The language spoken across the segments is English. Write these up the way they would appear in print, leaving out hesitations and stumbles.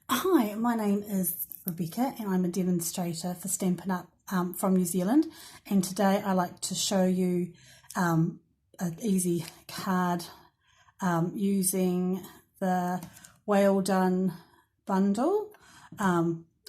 Hi, my name is Rebecca and I'm a demonstrator for Stampin' Up from New Zealand, and today I like to show you an easy card using the Well Done bundle.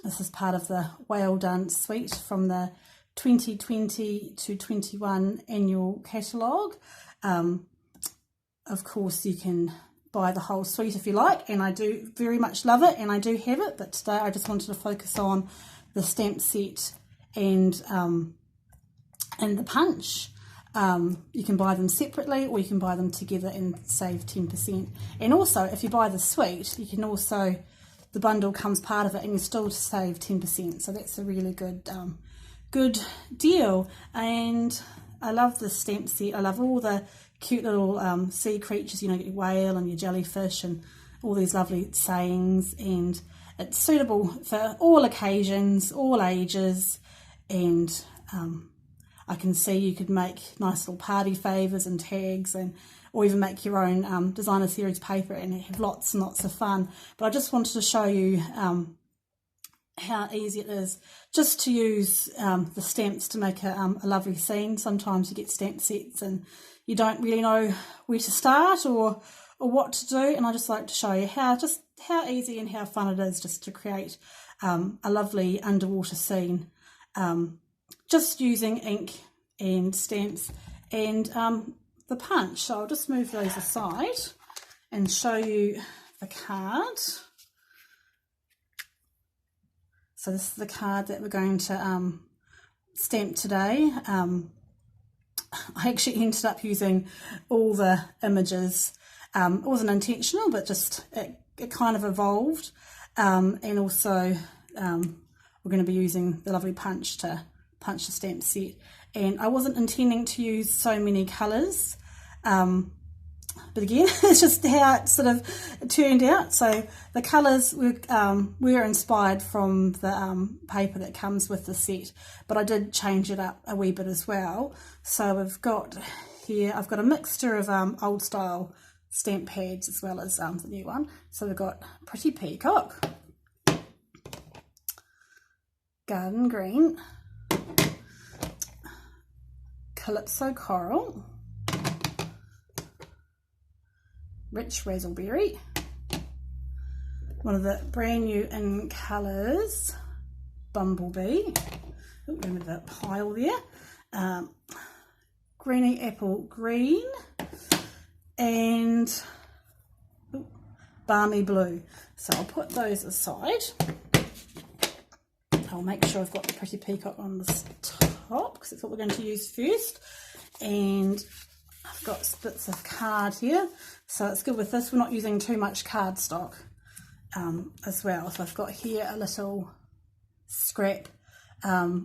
This is part of the Well Done suite from the 2020 to 21 annual catalogue. Of course you can buy the whole suite if you like, and I do very much love it and I do have it, but today I just wanted to focus on the stamp set and the punch. You can buy them separately or you can buy them together and save 10%. And also if you buy the suite, you can also, the bundle comes part of it and you still save 10%, so that's a really good good deal. And I love the stamp set. I love all the cute little sea creatures, you know, your whale and your jellyfish and all these lovely sayings, and it's suitable for all occasions, all ages, and I can see you could make nice little party favours and tags, and or even make your own designer series paper and have lots and lots of fun. But I just wanted to show you how easy it is just to use the stamps to make a lovely scene. Sometimes you get stamp sets and you don't really know where to start or what to do, and I just like to show you how easy and how fun it is just to create a lovely underwater scene just using ink and stamps and the punch. So I'll just move those aside and show you the card. So this is the card that we're going to stamp today. I actually ended up using all the images. It wasn't intentional, but just it kind of evolved. And also we're going to be using the lovely punch to punch the stamp set. And I wasn't intending to use so many colours. But again, it's just how it sort of turned out. So the colours were inspired from the paper that comes with the set, but I did change it up a wee bit as well. So we've got here, I've got a mixture of old style stamp pads as well as the new one. So we've got Pretty Peacock, Garden Green, Calypso Coral, Rich Razzleberry, one of the brand new in colours, Bumblebee, remember that pile there, Greeny Apple Green, and Balmy Blue. So I'll put those aside. I'll make sure I've got the Pretty Peacock on the top because that's what we're going to use first. And I've got bits of card here, so it's good with this. We're not using too much cardstock as well. So I've got here a little scrap. I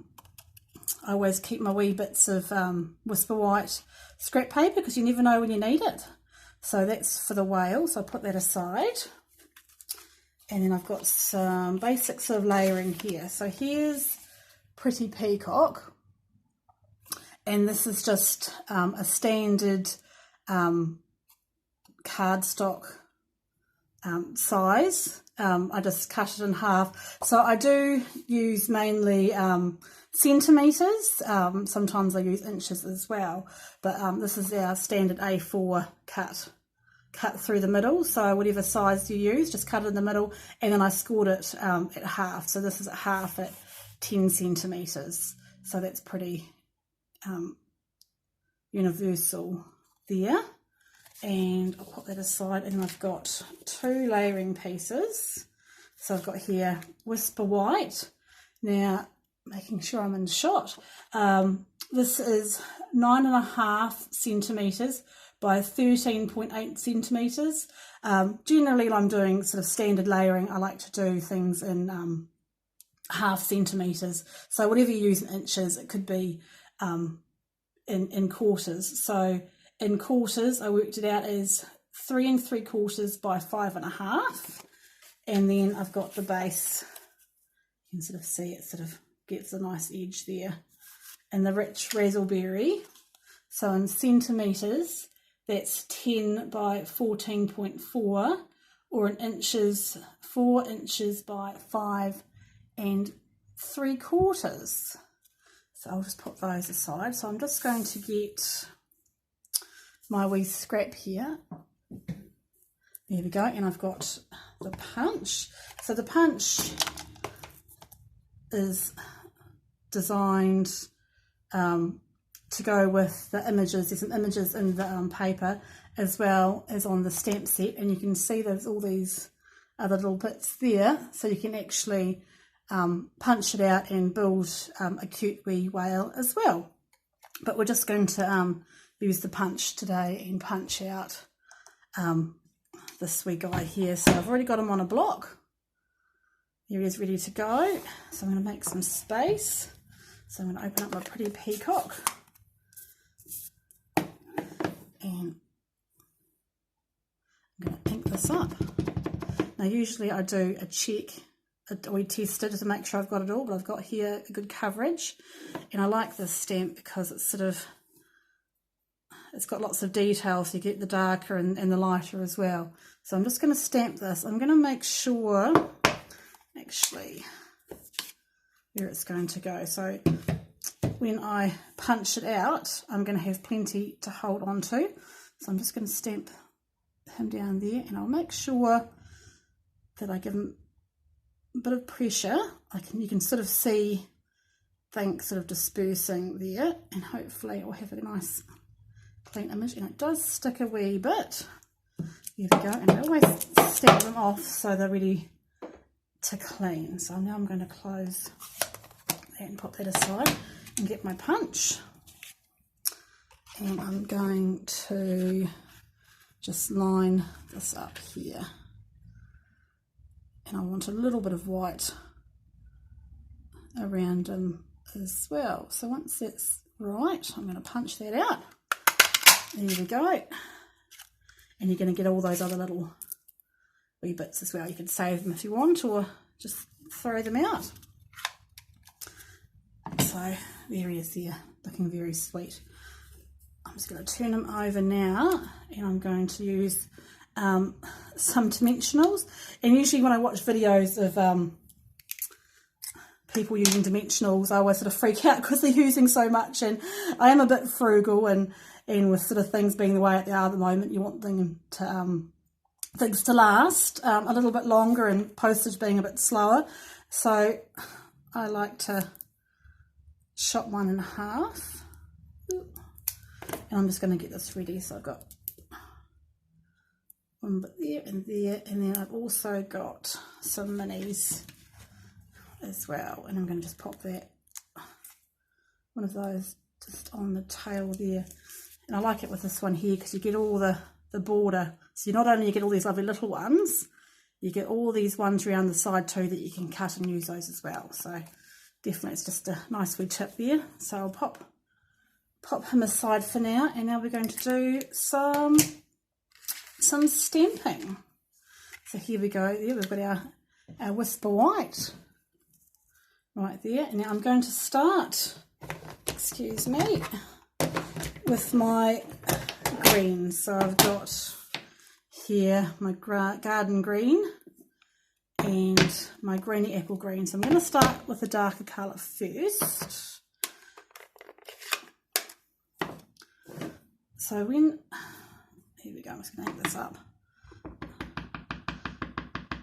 always keep my wee bits of Whisper White scrap paper because you never know when you need it. So that's for the whale, so I'll put that aside. And then I've got some basic sort of layering here. So here's Pretty Peacock. And this is just a standard cardstock size. I just cut it in half. So I do use mainly centimetres. Sometimes I use inches as well. But this is our standard A4 cut through the middle. So whatever size you use, just cut it in the middle. And then I scored it at half. So this is at half at 10 centimetres. So that's pretty universal there. And I'll put that aside, and then I've got two layering pieces. So I've got here Whisper White. Now, making sure I'm in shot. This is 9.5 centimetres by 13.8 centimetres. Generally, when I'm doing sort of standard layering, I like to do things in half centimetres. So whatever you use in inches, it could be in quarters. So in quarters, I worked it out as 3 3/4 by 5.5, and then I've got the base. You can sort of see it sort of gets a nice edge there, and the Rich Razzleberry. So in centimetres, that's 10 by 14.4, or in inches 4 inches by 5 3/4. So I'll just put those aside. So I'm just going to get my wee scrap here. There we go, and I've got the punch. So the punch is designed to go with the images. There's some images in the paper as well as on the stamp set, and you can see there's all these other little bits there, so you can actually punch it out and build a cute wee whale as well. But we're just going to use the punch today and punch out this wee guy here. So I've already got him on a block. Here he is ready to go. So I'm going to make some space. So I'm going to open up my pretty peacock. And I'm going to ink this up. Now usually I do a check, we test it to make sure I've got it all, but I've got here a good coverage. And I like this stamp because it's sort of, it's got lots of detail, so you get the darker and the lighter as well. So I'm just going to stamp this. I'm going to make sure actually where it's going to go. So when I punch it out, I'm going to have plenty to hold on to. So I'm just going to stamp him down there, and I'll make sure that I give him a bit of pressure. You can sort of see things sort of dispersing there, and hopefully it will have a nice clean image. And it does stick a wee bit. There we go. And I always stamp them off so they're ready to clean. So now I'm going to close that and put that aside and get my punch. And I'm going to just line this up here. And I want a little bit of white around him as well. So once that's right, I'm going to punch that out. There we go. And you're going to get all those other little wee bits as well. You can save them if you want, or just throw them out. So there he is there, looking very sweet. I'm just going to turn him over now, and I'm going to use some dimensionals. And usually when I watch videos of people using dimensionals, I always sort of freak out because they're using so much, and I am a bit frugal, and with sort of things being the way they are at the moment, you want things to last a little bit longer, and postage being a bit slower. So I like to chop mine in half. And I'm just going to get this ready. So I've got one bit there, and then I've also got some minis as well. And I'm going to just pop that, one of those, just on the tail there. And I like it with this one here because you get all the border. So you not only get all these lovely little ones, you get all these ones around the side too that you can cut and use those as well. So definitely it's just a nice wee tip there. So I'll pop him aside for now, and now we're going to do some stamping. So here we go. There we've got our Whisper White right there. And now I'm going to start, excuse me, with my green. So I've got here my garden green and my greeny apple green. So I'm going to start with the darker colour first. So here we go, I'm just going to ink this up.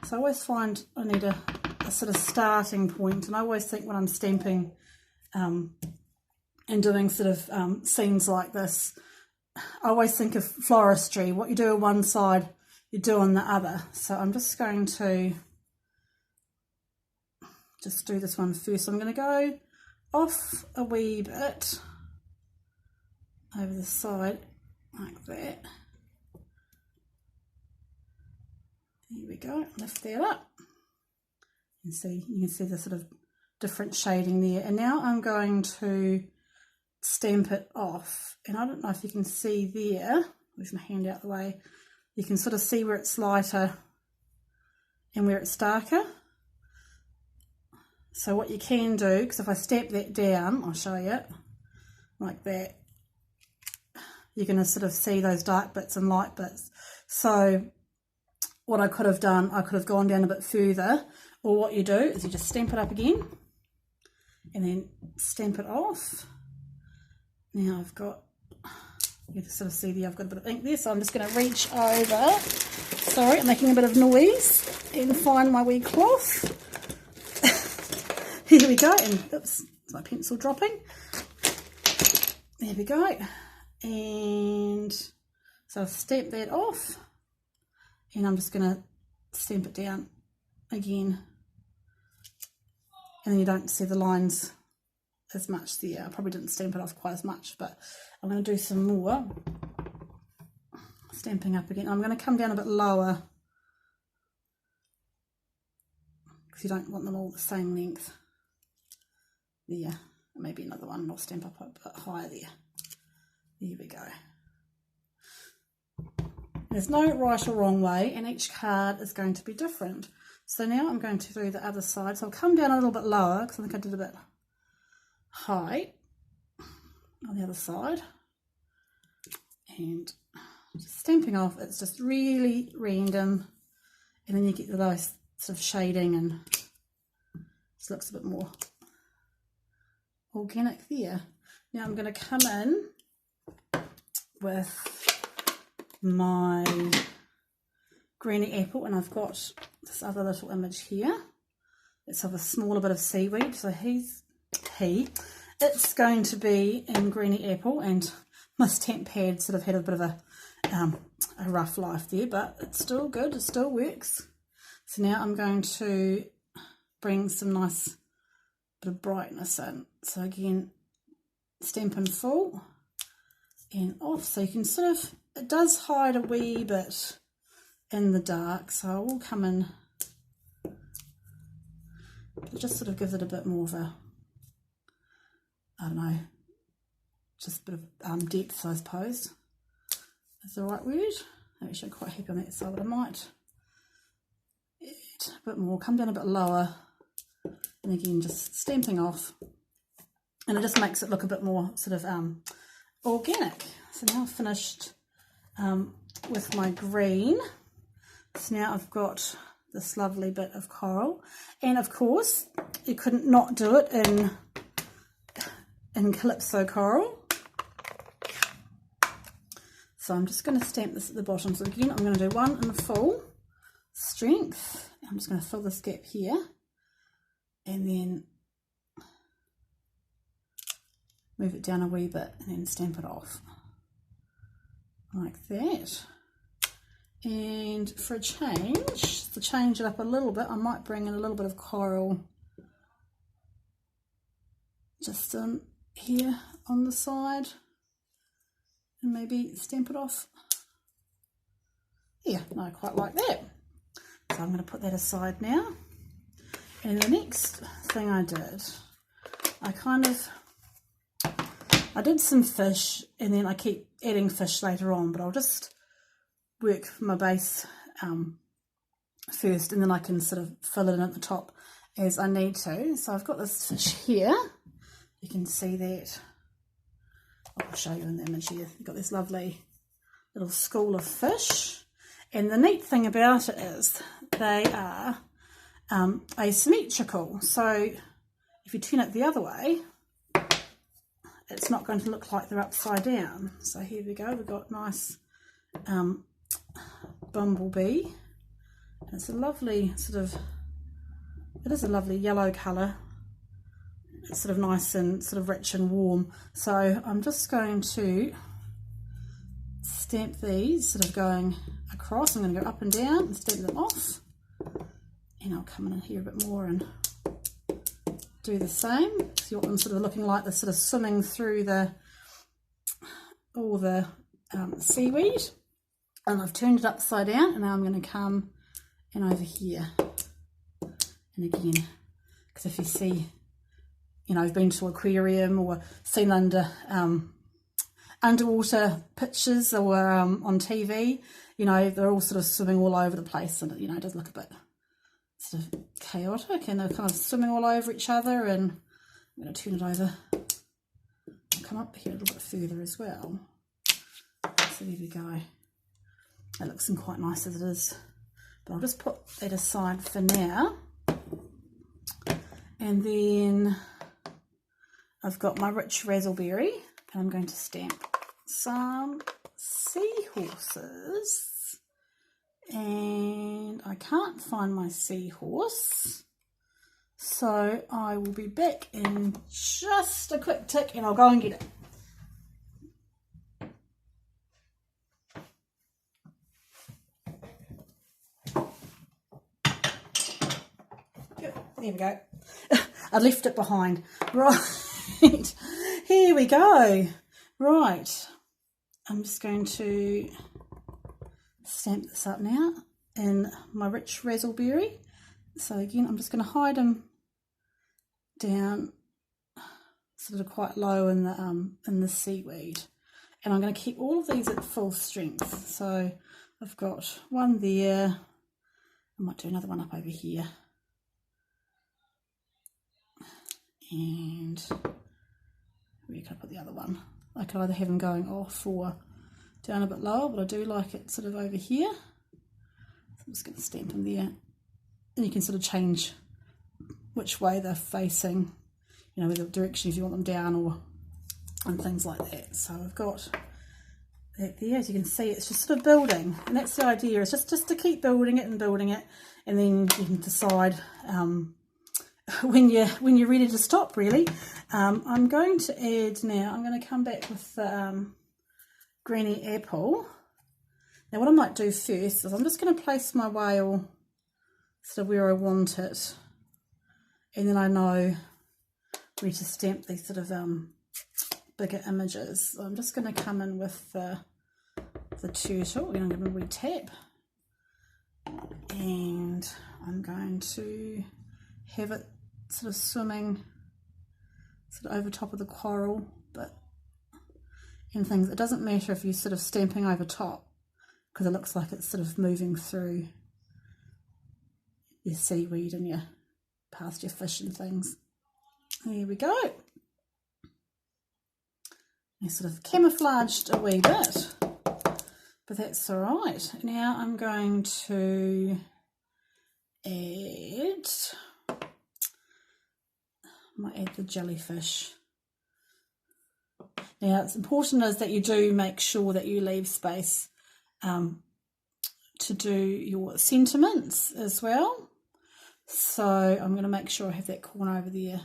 So I always find I need a sort of starting point, and I always think when I'm stamping and doing sort of scenes like this, I always think of floristry. What you do on one side, you do on the other. So I'm just going to just do this one first. So I'm going to go off a wee bit over the side like that. There we go, lift that up. You can see the sort of different shading there. And now I'm going to stamp it off. And I don't know if you can see there, with my hand out the way, you can sort of see where it's lighter and where it's darker. So what you can do, because if I stamp that down, I'll show you, like that, you're going to sort of see those dark bits and light bits. So what I could have done, I could have gone down a bit further, or what you do is you just Stamp It up again and then stamp it off. Now I've got, you can sort of see there I've got a bit of ink there, so I'm just going to reach over, sorry, I'm making a bit of noise, and find my wee cloth. Here we go, and oops, my pencil dropping. There we go, and so I've stamped that off, and I'm just going to stamp it down again, and then you don't see the lines as much there. I probably didn't stamp it off quite as much, but I'm going to do some more stamping up again. I'm going to come down a bit lower because you don't want them all the same length. There, maybe another one, and I'll stamp up a bit higher there. There we go. There's no right or wrong way, and each card is going to be different. So now I'm going to do the other side. So I'll come down a little bit lower because I think I did a bit high on the other side. And just stamping off, it's just really random. And then you get the nice sort of shading, and this looks a bit more organic there. Now I'm going to come in with my greeny apple, and I've got this other little image here. It's of a smaller bit of seaweed, so it's going to be in greeny apple, and my stamp pad sort of had a bit of a rough life there, but it's still good, it still works. So now I'm going to bring some nice bit of brightness in. So again, Stampin' Full and off, so you can sort of, it does hide a wee bit in the dark, so I will come in, it just sort of gives it a bit more of a, I don't know, just a bit of depth, I suppose is the right word. Actually, I'm quite happy on that side, but I might add a bit more, come down a bit lower, and again just stamping off, and it just makes it look a bit more sort of organic. So now I've finished with my green. So now I've got this lovely bit of coral, and of course you couldn't not do it in Calypso Coral. So I'm just going to stamp this at the bottom. So again, I'm going to do one in the full strength. I'm just going to fill this gap here, and then move it down a wee bit, and then stamp it off like that. And for a change, to change it up a little bit, I might bring in a little bit of coral just in here on the side, and maybe stamp it off. Yeah, no, I quite like that. So I'm going to put that aside now. And the next thing I did, I did some fish, and then I keep adding fish later on, but I'll just work my base first, and then I can sort of fill it in at the top as I need to. So I've got this fish here. You can see that. I'll show you in the image here. You've got this lovely little school of fish, and the neat thing about it is they are asymmetrical. So if you turn it the other way, it's not going to look like they're upside down. So here we go. We've got nice bumblebee, and it's a lovely sort of, it is a lovely yellow colour. It's sort of nice and sort of rich and warm. So I'm just going to stamp these sort of going across. I'm going to go up and down and stamp them off, and I'll come in here a bit more and do the same. So you want them sort of looking like they're sort of swimming through all the seaweed. And I've turned it upside down, and now I'm going to come in over here. And again, because if you see, you know, I've been to an aquarium or seen underwater pictures or on TV, you know, they're all sort of swimming all over the place, and you know, it does look a bit sort of chaotic, and they're kind of swimming all over each other. And I'm going to turn it over. I'll come up here a little bit further as well. So there we go. It looks quite nice as it is. But I'll just put that aside for now. And then I've got my rich razzleberry, and I'm going to stamp some seahorses. And I can't find my seahorse, so I will be back in just a quick tick and I'll go and get it. There we go. I left it behind. Right. Here we go. Right. I'm just going to stamp this up now in my rich razzleberry. So again, I'm just going to hide them down sort of quite low in the seaweed. And I'm going to keep all of these at full strength. So I've got one there. I might do another one up over here. And where can I put the other one? I could either have them going off or down a bit lower, but I do like it sort of over here. So I'm just going to stamp them there. And you can sort of change which way they're facing, you know, with the direction if you want them down or and things like that. So I've got that there. As you can see, it's just sort of building, and that's the idea, is just to keep building it, and then you can decide when you're ready to stop, really. I'm going to add now, I'm going to come back with the granny apple. Now what I might do first is I'm just going to place my whale sort of where I want it, and then I know where to stamp these sort of bigger images. So I'm just going to come in with the turtle, and I'm going to re-tap, and I'm going to have it sort of swimming sort of over top of the coral, but in things, it doesn't matter if you're sort of stamping over top, because it looks like it's sort of moving through your seaweed and your past your fish and things. There we go. I sort of camouflaged a wee bit, but that's all right. Now I'm going to add the jellyfish. Now it's important is that you do make sure that you leave space to do your sentiments as well. So I'm going to make sure I have that corner over there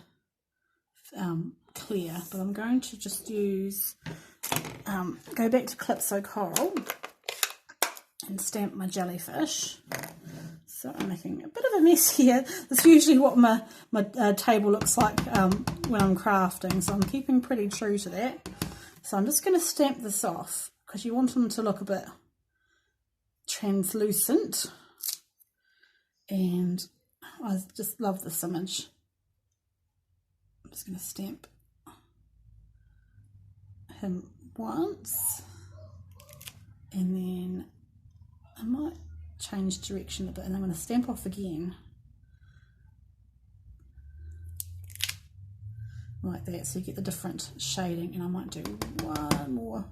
clear, but I'm going to just use go back to Calypso Coral and stamp my jellyfish. So I'm making a bit of a mess here. That's usually what my table looks like when I'm crafting, so I'm keeping pretty true to that. So I'm just going to stamp this off, because you want them to look a bit translucent, and I just love this image. I'm just going to stamp him once, and then I might change direction a bit, and I'm going to stamp off again like that, so you get the different shading. And I might do one more.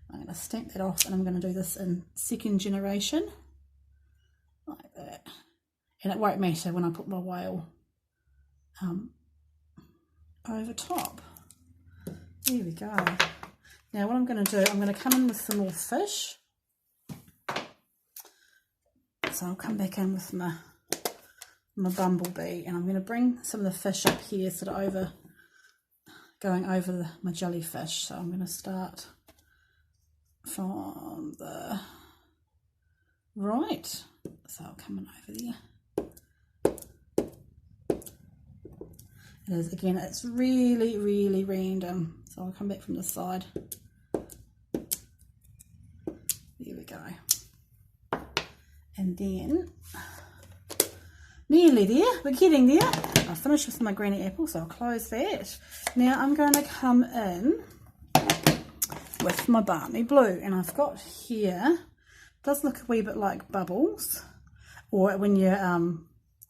I'm going to stamp that off, and I'm going to do this in second generation like that, and it won't matter when I put my whale over top. There we go. Now what I'm going to do, I'm going to come in with some more fish. So I'll come back in with my bumblebee, and I'm going to bring some of the fish up here, sort of going over my jellyfish. So I'm going to start from the right. So I'll come in over there. It is, again, it's really, really random. So I'll come back from the side. There we go. And then, nearly there, we're getting there. I'll finish with my granny apple, so I'll close that. Now I'm going to come in with my Barmy Blue, and I've got here, it does look a wee bit like bubbles, or when you're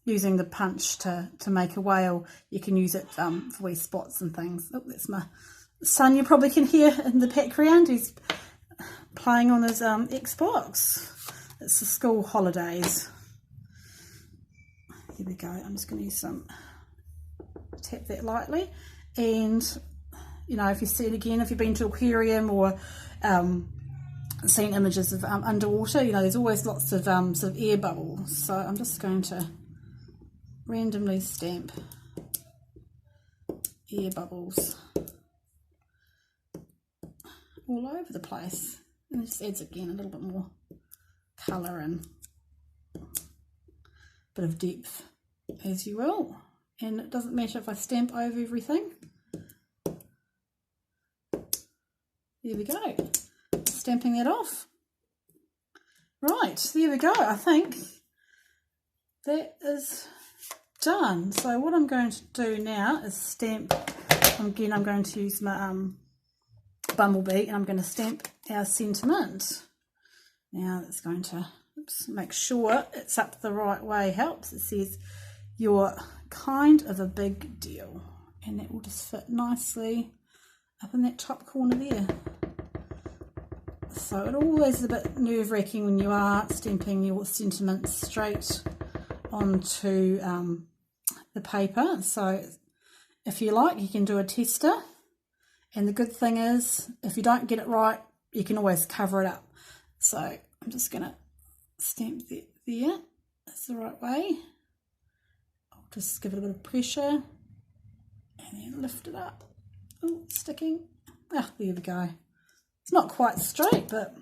using the punch to make a whale, you can use it for wee spots and things. Oh, that's my son, you probably can hear in the background. He's playing on his Xbox. It's the school holidays, Here we go. I'm just going to use some, tap that lightly, and you know, if you see it again, if you've been to aquarium or seen images of underwater, you know, there's always lots of sort of air bubbles. So I'm just going to randomly stamp air bubbles all over the place, and it just adds again a little bit more colour and bit of depth, as you will. And it doesn't matter if I stamp over everything. There we go, stamping that off. Right, there we go. I think that is done. So what I'm going to do now is stamp, again I'm going to use my bumblebee, and I'm going to stamp our sentiment. Now that's going to, oops, make sure it's up the right way helps. It says, "You're kind of a big deal," and that will just fit nicely up in that top corner there. So it always is a bit nerve-wracking when you are stamping your sentiments straight onto the paper. So if you like, you can do a tester, and the good thing is if you don't get it right, you can always cover it up. So I'm just going to stamp that there. That's the right way. I'll just give it a bit of pressure and then lift it up. Oh, sticking. Ah, there we go. It's not quite straight, but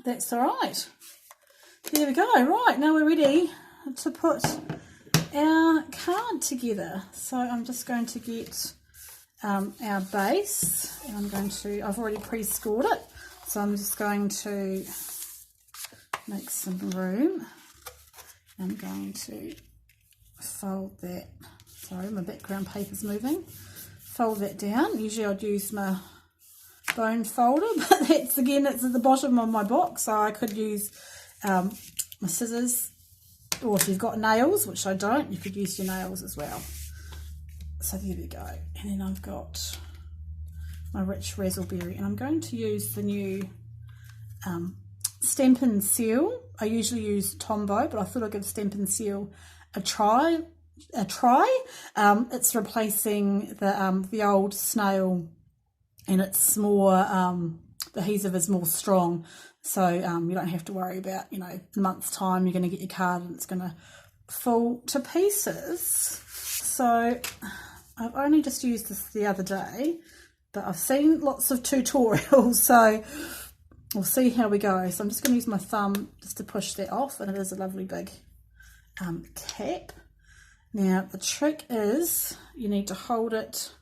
that's all right. There we go. Right, now we're ready to put our card together. So I'm just going to get our base, and I'm going to, I've already pre-scored it, so I'm just going to make some room. I'm going to fold that, sorry, my background paper's moving, fold that down. Usually I'd use my bone folder, but that's, again, it's at the bottom of my box, so I could use my scissors, or if you've got nails, which I don't, you could use your nails as well. So there we go. And then I've got my rich razzleberry, and I'm going to use the new Stampin' Seal. I usually use Tombow, but I thought I'd give Stampin' Seal a try. It's replacing the old snail, and it's more the adhesive is more strong, so you don't have to worry about, you know, in a month's time you're going to get your card and it's going to fall to pieces. So I've only just used this the other day, but I've seen lots of tutorials, so we'll see how we go. So I'm just going to use my thumb just to push that off, and it is a lovely big cap. Now the trick is you need to hold it.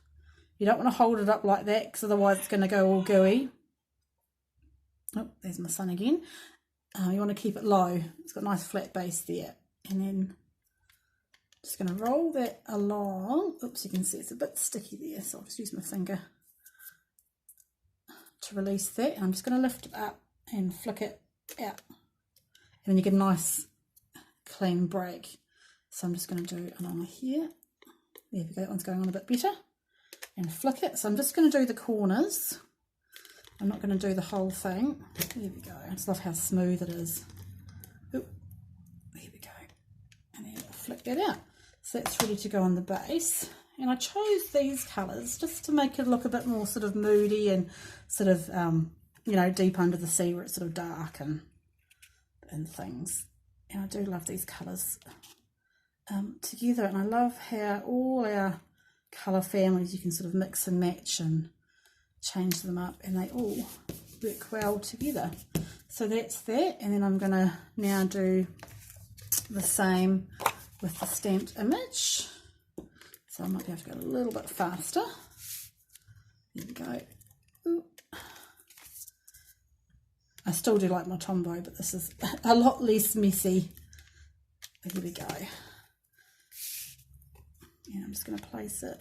You don't want to hold it up like that, because otherwise it's going to go all gooey. Oh, there's my sun again. You want to keep it low. It's got a nice flat base there. And then just going to roll that along. Oops, you can see it's a bit sticky there, so I'll just use my finger to release that. And I'm just going to lift it up and flick it out. And then you get a nice clean break. So I'm just going to do along here. There we go, that one's going on a bit better. And flick it. So I'm just going to do the corners. I'm not going to do the whole thing. There we go. I just love how smooth it is. Oop. There we go. And then flick that out. So that's ready to go on the base. And I chose these colours just to make it look a bit more sort of moody and sort of, you know, deep under the sea where it's sort of dark and things. And I do love these colours together. And I love how all our colour families, you can sort of mix and match and change them up, and they all work well together. So that's that. And then I'm going to now do the same with the stamped image. So I might be able to go a little bit faster. There we go. Ooh. I still do like my Tombow, but this is a lot less messy. There we go. And I'm just going to place it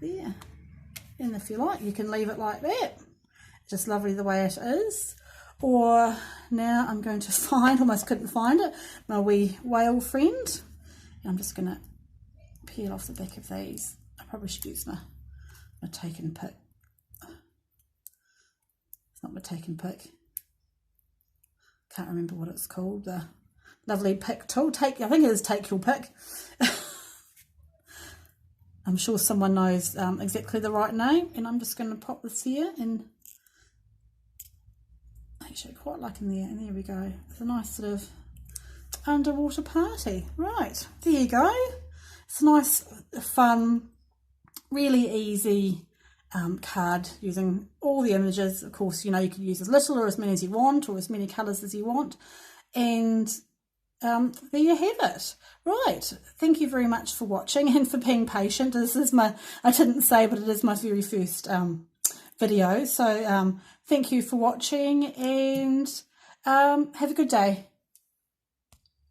there. And if you like, you can leave it like that. It's just lovely the way it is. Or now I'm going to find, almost couldn't find it, my wee whale friend. And I'm just going to peel off the back of these. I probably should use my take and pick. It's not my take and pick. Can't remember what it's called. The lovely pick tool. I think it is Take Your Pick. I'm sure someone knows exactly the right name, and I'm just going to pop this here and actually quite like in there, and there we go. It's a nice sort of underwater party. Right, there you go. It's a nice, fun, really easy card using all the images. Of course, you know, you can use as little or as many as you want, or as many colours as you want, and there you have it. Right, thank you very much for watching and for being patient. This is my, I didn't say, but it is my very first video, so thank you for watching, and have a good day.